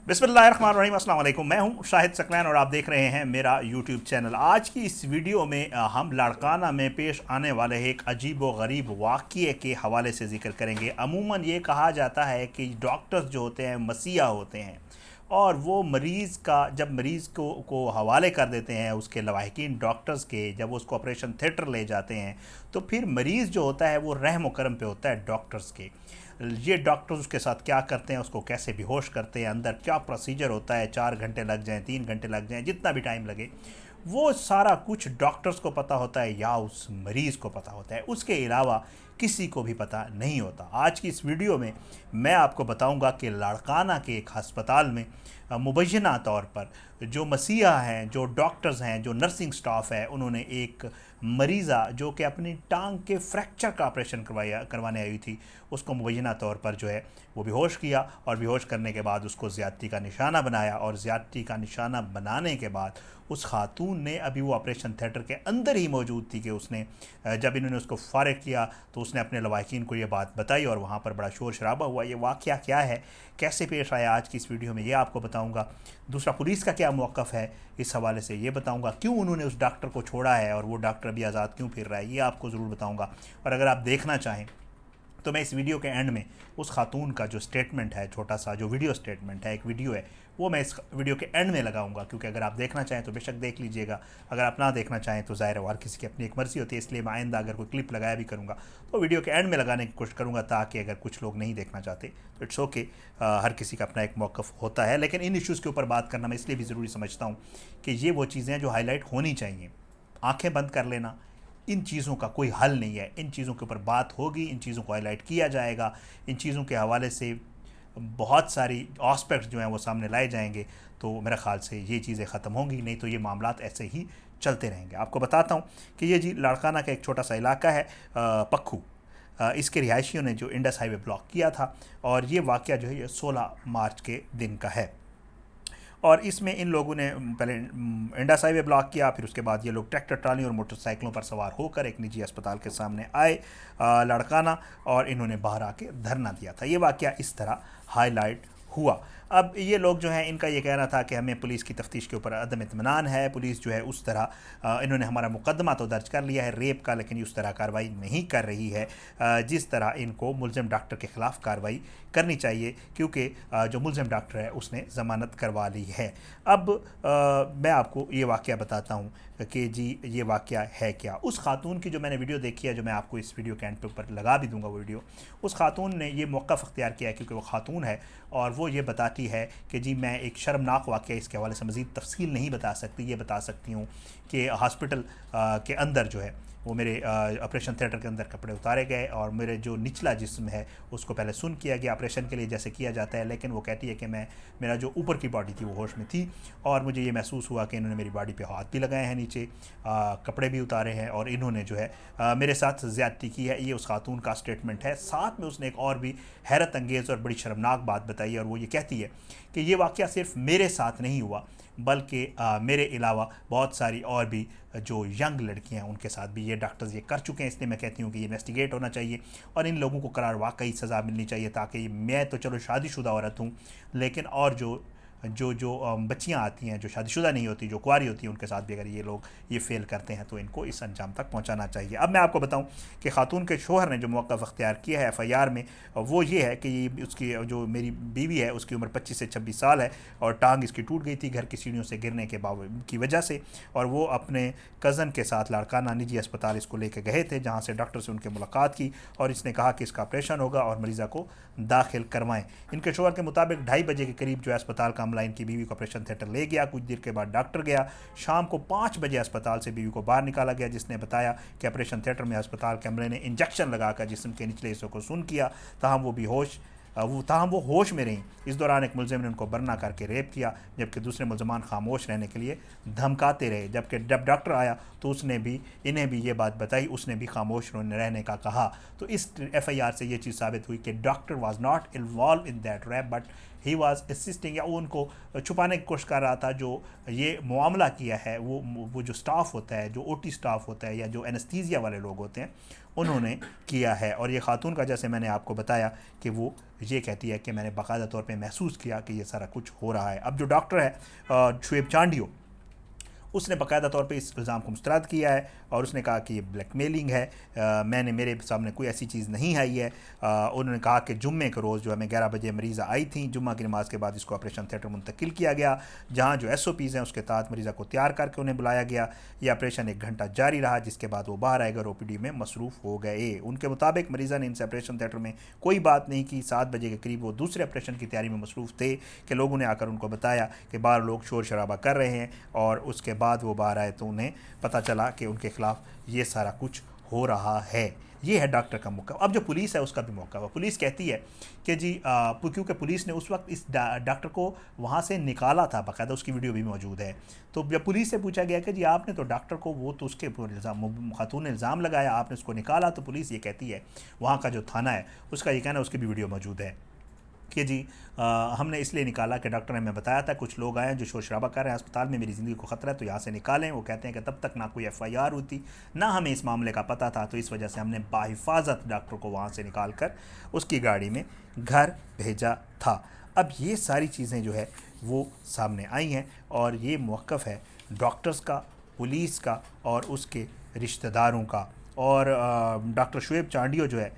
बिस्मिल्लाहिर्रहमानिर्रहीम, अस्सलाम वालेकुम। मैं हूं शाहिद सकलैन और आप देख रहे हैं मेरा यूट्यूब चैनल। आज की इस वीडियो में हम लाड़काना में पेश आने वाले एक अजीब व गरीब वाक़ये के हवाले से ज़िक्र करेंगे। अमूमन ये कहा जाता है कि डॉक्टर्स जो होते हैं मसीहा होते हैं और वो मरीज़ का जब मरीज़ को हवाले कर देते हैं उसके लवाहिकीन डॉक्टर्स के, जब उसको ऑपरेशन थिएटर ले जाते हैं तो फिर मरीज़ जो होता है वो रहम व करम पे होता है डॉक्टर्स के। ये डॉक्टर्स उसके साथ क्या करते हैं, उसको कैसे बेहोश करते हैं, अंदर क्या प्रोसीजर होता है, 4 घंटे लग जाएं, 3 घंटे लग जाएं, जितना भी टाइम लगे वो सारा कुछ डॉक्टर्स को पता होता है या उस मरीज़ को पता होता है। उसके अलावा किसी को भी पता नहीं होता। आज की इस वीडियो में मैं आपको बताऊंगा कि लाड़काना के एक अस्पताल में मुबैना तौर पर जो मसीहा हैं, जो डॉक्टर्स हैं, जो नर्सिंग स्टाफ है, उन्होंने एक मरीज़ा जो कि अपनी टांग के फ्रैक्चर का ऑपरेशन करवाने आई हुई थी, उसको मुबैना तौर पर जो है वो बेहोश किया और बेहोश करने के बाद उसको ज़्यादती का निशाना बनाया। और ज़्यादती का निशाना बनाने के बाद उस खातून ने, अभी वो ऑपरेशन थिएटर के अंदर ही मौजूद थी, कि उसने जब इन्होंने उसको फ़ारिग किया तो उसने अपने लवाहिकीन को ये बात बताई और वहाँ पर बड़ा शोर शराबा हुआ। ये वाक़या क्या है, कैसे पेश आया, आज की इस वीडियो में ये आपको बताऊँगा। दूसरा, पुलिस का क्या मौक़िफ़ है इस हवाले से ये बताऊँगा। क्यों उन्होंने उस डॉक्टर को छोड़ा है और वो डॉक्टर अभी आज़ाद क्यों फिर रहा है, ये आपको ज़रूर बताऊँगा। और अगर आप देखना चाहें तो मैं इस वीडियो के एंड में उस खातून का जो स्टेटमेंट है, छोटा सा जो वीडियो स्टेटमेंट है, एक वीडियो है, वो मैं इस वीडियो के एंड में लगाऊंगा। क्योंकि अगर आप देखना चाहें तो बेशक देख लीजिएगा, अगर आप ना देखना चाहें तो ज़ाहिर है हर किसी की अपनी एक मर्ज़ी होती है। इसलिए मैं आइंदा अगर कोई क्लिप लगाया भी करूँगा तो वीडियो के एंड में लगाने की कोशिश करूँगा, ताकि अगर कुछ लोग नहीं देखना चाहते तो इट्स ओके। हर किसी का अपना एक मौक़िफ़ होता है। लेकिन इन इश्यूज़ के ऊपर बात करना मैं इसलिए भी ज़रूरी समझता हूँ कि ये वो चीज़ें हैं जो हाईलाइट होनी चाहिए। आँखें बंद कर लेना, इन चीज़ों का कोई हल नहीं है। इन चीज़ों के ऊपर बात होगी, इन चीज़ों को हाईलाइट किया जाएगा, इन चीज़ों के हवाले से बहुत सारी एस्पेक्ट्स जो हैं वो सामने लाए जाएंगे, तो मेरे ख़्याल से ये चीज़ें ख़त्म होंगी। नहीं तो ये मामलात ऐसे ही चलते रहेंगे। आपको बताता हूँ कि ये जी लाड़काना का एक छोटा सा इलाका है, पक्खू। इसके रिहायशियों ने जो इंडस हाईवे ब्लॉक किया था, और ये वाक़या जो है ये 16 मार्च के दिन का है। और इसमें इन लोगों ने पहले इंडस हाईवे ब्लॉक किया, फिर उसके बाद ये लोग ट्रैक्टर ट्राली और मोटरसाइकिलों पर सवार होकर एक निजी अस्पताल के सामने आए लाड़काना, और इन्होंने बाहर आके धरना दिया था। ये वाक़या इस तरह हाईलाइट हुआ। अब ये लोग जो हैं, इनका ये कहना था कि हमें पुलिस की तफ्तीश के ऊपर अदम इत्मीनान है, पुलिस जो है उस तरह इन्होंने हमारा मुकदमा तो दर्ज कर लिया है रेप का, लेकिन उस तरह कार्रवाई नहीं कर रही है जिस तरह इनको मुलज़िम डॉक्टर के ख़िलाफ़ कार्रवाई करनी चाहिए, क्योंकि जो मुलज़िम डॉक्टर है उसने ज़मानत करवा ली है। अब मैं आपको ये वाक़या बताता हूँ कि जी ये वाक़या है क्या। उस खातून की जो मैंने वीडियो देखी है, जो मैं आपको इस वीडियो के एंड पे ऊपर लगा भी दूंगा वो वीडियो, उस खातून ने ये मौक़िफ़ अख्तियार किया है क्योंकि वो खातून है और वो ये बताती है कि जी मैं एक शर्मनाक वाक़या इसके हवाले से मज़ीद तफ़सील नहीं बता सकती। ये बता सकती हूँ कि हॉस्पिटल के अंदर जो है वो मेरे ऑपरेशन थिएटर के अंदर कपड़े उतारे गए और मेरे जो निचला जिस्म है उसको पहले सुन किया गया ऑपरेशन के लिए जैसे किया जाता है। लेकिन वो कहती है कि मेरा जो ऊपर की बॉडी थी वो होश में थी और मुझे ये महसूस हुआ कि इन्होंने मेरी बॉडी पे हाथ भी लगाए हैं, नीचे कपड़े भी उतारे हैं और इन्होंने जो है मेरे साथ ज़्यादती की है। ये उस खातून का स्टेटमेंट है। साथ में उसने एक और भी हैरत अंगेज़ और बड़ी शर्मनाक बात बताई और वो ये कहती है कि ये वाक़या सिर्फ मेरे साथ नहीं हुआ, बल्कि मेरे अलावा बहुत सारी और भी जो यंग लड़कियां हैं उनके साथ भी ये डॉक्टर्स ये कर चुके हैं। इसलिए मैं कहती हूँ कि ये इन्वेस्टिगेट होना चाहिए और इन लोगों को करार वाकई सज़ा मिलनी चाहिए, ताकि मैं तो चलो शादीशुदा औरत हूँ, लेकिन और जो बच्चियां आती हैं जो शादीशुदा नहीं होती, जो कुंवारी होती हैं, उनके साथ भी अगर ये लोग ये फ़ेल करते हैं तो इनको इस अंजाम तक पहुंचाना चाहिए। अब मैं आपको बताऊं कि खातून के शोहर ने जो मौक़िफ़ अख्तियार किया है एफ़आईआर में, वो ये है कि ये उसकी जो मेरी बीवी है उसकी उम्र 25 से 26 साल है और टांग इसकी टूट गई थी घर की सीढ़ियों से गिरने के की वजह से, और वो अपने कज़न के साथ लाड़काना निजी अस्पताल इसको लेकर गए थे, जहाँ से डॉक्टर से उनकी मुलाकात की और इसने कहा कि इसका ऑपरेशन होगा और मरीज़ा को दाखिल करवाएं। इनके शोहर के मुताबिक 2:30 बजे के करीब जो अस्पताल का अमला इनकी बीवी को ऑपरेशन थिएटर ले गया। कुछ देर के बाद डॉक्टर गया। शाम को 5 बजे अस्पताल से बीवी को बाहर निकाला गया, जिसने बताया कि ऑपरेशन थिएटर में अस्पताल के अमले ने इंजेक्शन लगाकर जिस्म के निचले हिस्सों को सुन किया, ताहम वो होश में रहीं। इस दौरान एक मुलजिम ने उनको बरना करके रेप किया, जबकि दूसरे मुलजमान खामोश रहने के लिए धमकाते रहे। जबकि जब डॉक्टर आया तो उसने भी इन्हें भी ये बात बताई, उसने भी खामोश रहने का कहा। तो इस एफ़आईआर से ये चीज़ साबित हुई कि doctor was not involve in that rap, but he was assisting, या वो उनको छुपाने की कोशिश कर रहा था। जो ये मामला किया है वो जो स्टाफ होता है, जो ओटी स्टाफ होता है या जो एनेस्थीसिया वाले लोग होते हैं, उन्होंने किया है। और ये खातून का, जैसे मैंने आपको बताया कि वो ये कहती है कि मैंने बाकायदा तौर पे महसूस किया कि ये सारा कुछ हो रहा है। अब जो डॉक्टर है शुएब चांडियो, उसने बाकायदा तौर पे इस इल्ज़ाम को मुस्तरद किया है और उसने कहा कि ये ब्लैकमेलिंग है, मैंने मेरे सामने कोई ऐसी चीज़ नहीं आई है। उन्होंने कहा कि जुम्मे के रोज़ जो हमें 11 बजे मरीज़ा आई थी, जुम्मा की नमाज़ के बाद इसको ऑपरेशन थिएटर मुंतकिल किया गया, जहाँ जो SOPs हैं उसके तहत मरीज़ा को तैयार करके उन्हें बुलाया गया। यह ऑपरेशन 1 घंटा जारी रहा, जिसके बाद वो बाहर आएगा और OPD में मसरूफ़ हो गए। उनके मुताबिक मरीज़ा ने इनसे ऑपरेशन थिएटर में कोई बात नहीं की। 7 बजे के करीब वो दूसरे ऑपरेशन की तैयारी में मसरूफ़ थे कि लोगों ने आकर उनको बताया कि बाहर लोग शोर शराबा कर रहे हैं, और उसके बाद वो बाहर आए तो उन्हें पता चला कि उनके ख़िलाफ़ ये सारा कुछ हो रहा है। ये है डॉक्टर का मौक़िफ़। अब जो पुलिस है उसका भी मौक़िफ़ है। पुलिस कहती है कि जी क्योंकि पुलिस ने उस वक्त इस डॉक्टर को वहाँ से निकाला था, बाकायदा उसकी वीडियो भी मौजूद है। तो जब पुलिस से पूछा गया कि जी आपने तो डॉक्टर को, वो तो उसके खातून ने इल्ज़ाम लगाया, आपने उसको निकाला, तो पुलिस ये कहती है, वहाँ का जो थाना है उसका ये कहना है, उसकी भी वीडियो मौजूद है कि जी हमने इसलिए निकाला कि डॉक्टर ने हमें बताया था कुछ लोग आए हैं जो शोर शराबा कर रहे हैं अस्पताल में, मेरी ज़िंदगी को ख़तरा है, तो यहाँ से निकालें। वो कहते हैं कि तब तक ना कोई FIR होती, ना हमें इस मामले का पता था, तो इस वजह से हमने बाहिफाजत डॉक्टर को वहाँ से निकाल कर उसकी गाड़ी में घर भेजा था। अब ये सारी चीज़ें जो है वो सामने आई हैं, और ये मौक़िफ़ है डॉक्टर्स का, पुलिस का और उसके रिश्तेदारों का। और डॉक्टर शुएब चांडियो जो है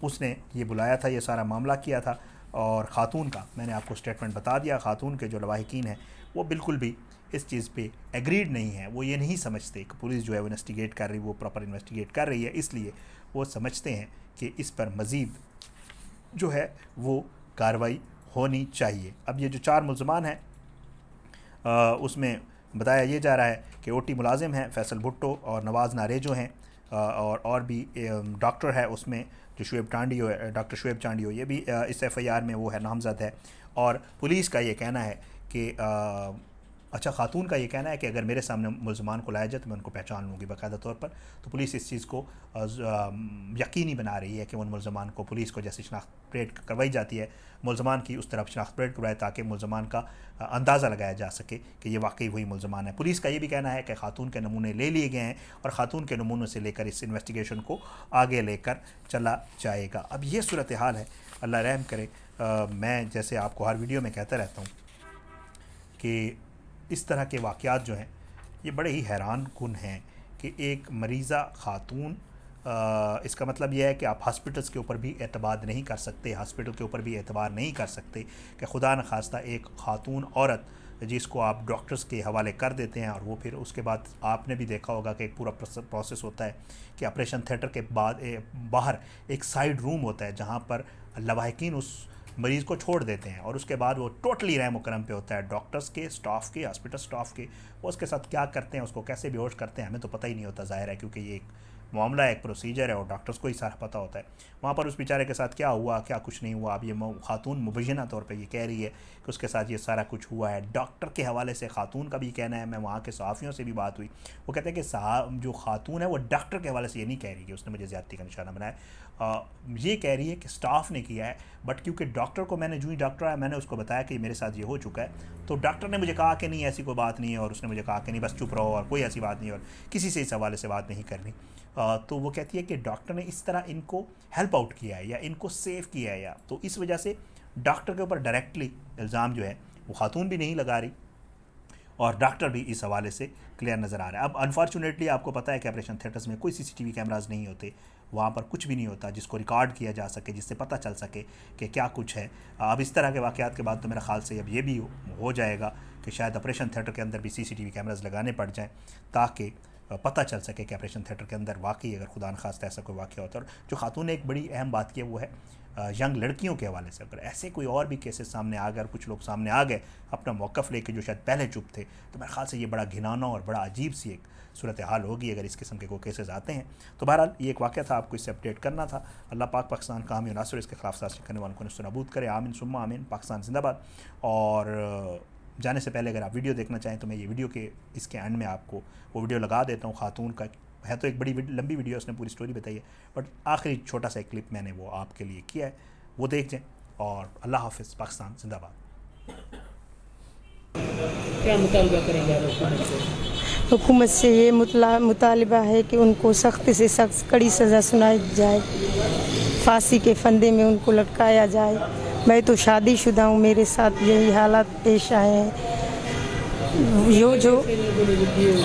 उसने ये बुलाया था, ये सारा मामला किया था। और ख़ातून का मैंने आपको स्टेटमेंट बता दिया। ख़ातून के जो लवाहिकीन हैं वो बिल्कुल भी इस चीज़ पे एग्रीड नहीं है। वो ये नहीं समझते कि पुलिस जो है वो इन्वेस्टिगेट कर रही, वो प्रॉपर इन्वेस्टिगेट कर रही है, इसलिए वो समझते हैं कि इस पर मज़ीद जो है वो कार्रवाई होनी चाहिए। अब ये जो 4 मुल्ज़मान हैं उसमें बताया ये जा रहा है कि OT मुलाजिम हैं फैसल भुट्टो और नवाज़ नारेजो हैं, और भी डॉक्टर है उसमें जो शुएब चांडियो है, डॉक्टर शुएब चांडियो, ये भी इस FIR में वो है, नामज़द है। और पुलिस का ये कहना है कि अच्छा, ख़ातून का ये कहना है कि अगर मेरे सामने मुल्ज़मान को लाया जाए तो मैं उनको पहचान लूँगी बाकायदा तौर पर। तो पुलिस इस चीज़ को यकीनी बना रही है कि उन मुल्ज़मान को, पुलिस को जैसे शनाख्त परेड करवाई जाती है मुल्ज़मान की, उस तरफ शनाख्त परेड करवाए ताकि मुल्ज़मान का अंदाज़ा लगाया जा सके कि ये वाकई वही मुल्ज़मान है। पुलिस का ये भी कहना है कि ख़ातून के नमूने ले लिए गए हैं और ख़ातून के नमूनों से लेकर इस इन्वेस्टिगेशन को आगे लेकर चला जाएगा। अब ये सूरत हाल है, अल्लाह रहम करे। मैं जैसे आपको हर वीडियो में कहता रहता हूँ कि इस तरह के वाक़यात जो हैं ये बड़े ही हैरान कुन हैं कि एक मरीज़ा ख़ातून, इसका मतलब यह है कि आप हॉस्पिटल्स के ऊपर भी एतबार नहीं कर सकते, हॉस्पिटल के ऊपर भी एतबार नहीं कर सकते कि खुदा न खास्ता एक ख़ातून औरत जिसको आप डॉक्टर्स के हवाले कर देते हैं, और वो फिर उसके बाद आपने भी देखा होगा कि एक पूरा प्रोसेस होता है कि ऑपरेशन थिएटर के बाद बाहर एक साइड रूम होता है जहाँ पर लवाहिकीन उस मरीज़ को छोड़ देते हैं, और उसके बाद वो टोटली रहम करम पे होता है डॉक्टर्स के, स्टाफ के, हॉस्पिटल स्टाफ के। वो उसके साथ क्या करते हैं, उसको कैसे बेहोश करते हैं, हमें तो पता ही नहीं होता, ज़ाहिर है, क्योंकि ये एक मामला है, एक प्रोसीजर है और डॉक्टर्स को ही सारा पता होता है। वहाँ पर उस बेचारे के साथ क्या हुआ, क्या कुछ नहीं हुआ, अब ये ख़ातून मुबैना तौर पे ये कह रही है कि उसके साथ ये सारा कुछ हुआ है। डॉक्टर के हवाले से ख़ातून का भी कहना है, मैं वहाँ के सहाफ़ियों से भी बात हुई, वो कहते हैं कि साहब जो ख़ातून है वो डॉक्टर के हवाले से ये नहीं कह रही कि उसने मुझे ज़्यादती का निशाना बनाया, ये कह रही है कि स्टाफ ने किया है। बट क्योंकि डॉक्टर को मैंने जो ही डॉक्टर आया मैंने उसको बताया कि मेरे साथ ये हो चुका है, तो डॉक्टर ने मुझे कहा कि नहीं ऐसी कोई बात नहीं है, और उसने मुझे कहा कि नहीं बस चुप रहो और कोई ऐसी बात नहीं, और किसी से इस हवाले से बात नहीं करनी। तो वो कहती है कि डॉक्टर ने इस तरह इनको हेल्प आउट किया है या इनको सेव किया है, या तो इस वजह से डॉक्टर के ऊपर डायरेक्टली इल्ज़ाम जो है वो ख़ातून भी नहीं लगा रही और डॉक्टर भी इस हवाले से क्लियर नज़र आ रहा है। अब अनफॉर्चुनेटली आपको पता है कि ऑपरेशन थिएटर्स में कोई CCTV कैमराज नहीं होते, वहाँ पर कुछ भी नहीं होता जिसको रिकॉर्ड किया जा सके, जिससे पता चल सके कि क्या कुछ है। अब इस तरह के वाक़यात के बाद तो मेरा ख़्याल से अब ये भी हो जाएगा कि शायद ऑपरेशन थिएटर के अंदर भी CCTV कैमराज लगाने पड़ जाएँ ताकि पता चल सके कि ऑपरेशन थिएटर के अंदर वाकई अगर खुदा न खास्ता ऐसा कोई वाक़या होता है। और जो ख़ातून ने एक बड़ी अहम बात की है वो है यंग लड़कियों के हवाले से, अगर ऐसे कोई और भी केसेस सामने आ गए, अगर कुछ लोग सामने आ गए अपना मौक़िफ़ लेके जो शायद पहले चुप थे, तो मेरे ख़्याल से ये बड़ा घिनौना और बड़ा अजीब सी एक सूरत हाल होगी अगर इस किस्म के कोई केसेस आते हैं। तो बहरहाल ये एक वाक़या था, आपको इससे अपडेट करना था। अल्लाह पाक पाकिस्तान का हामी नासुर इसके खिलाफ साजिश करने वालों को नसूर करे, आमीन सुम्मा आमीन। पाकिस्तान जिंदाबाद। और जाने से पहले अगर आप वीडियो देखना चाहें तो मैं ये वीडियो के इसके एंड में आपको वो वीडियो लगा देता हूँ। ख़ातून का है तो एक बड़ी लंबी वीडियो, उसने पूरी स्टोरी बताई है, बट आखिरी छोटा सा एक क्लिप मैंने वो आपके लिए किया है, वो देख जाएँ। और अल्लाह हाफ़िज़, पाकिस्तान जिंदाबाद। क्या मुतालबा करेंगे आप हुकूमत से? हुकूमत से ये मुतालिबा है कि उनको सख्त से सख्त कड़ी सज़ा सुनाई जाए, फांसी के फंदे में उनको लटकाया जाए। मैं तो शादीशुदा हूँ, मेरे साथ यही हालात पेश आए हैं। जो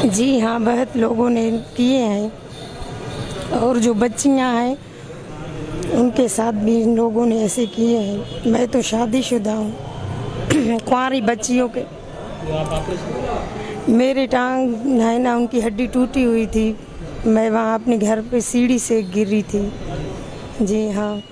जी हाँ, बहुत लोगों ने किए हैं और जो बच्चियाँ हैं उनके साथ भी इन लोगों ने ऐसे किए हैं। मैं तो शादीशुदा हूँ। कुंवारी बच्चियों के मेरे टांग है ना, उनकी हड्डी टूटी हुई थी। मैं वहाँ अपने घर पे सीढ़ी से गिरी थी। जी हाँ।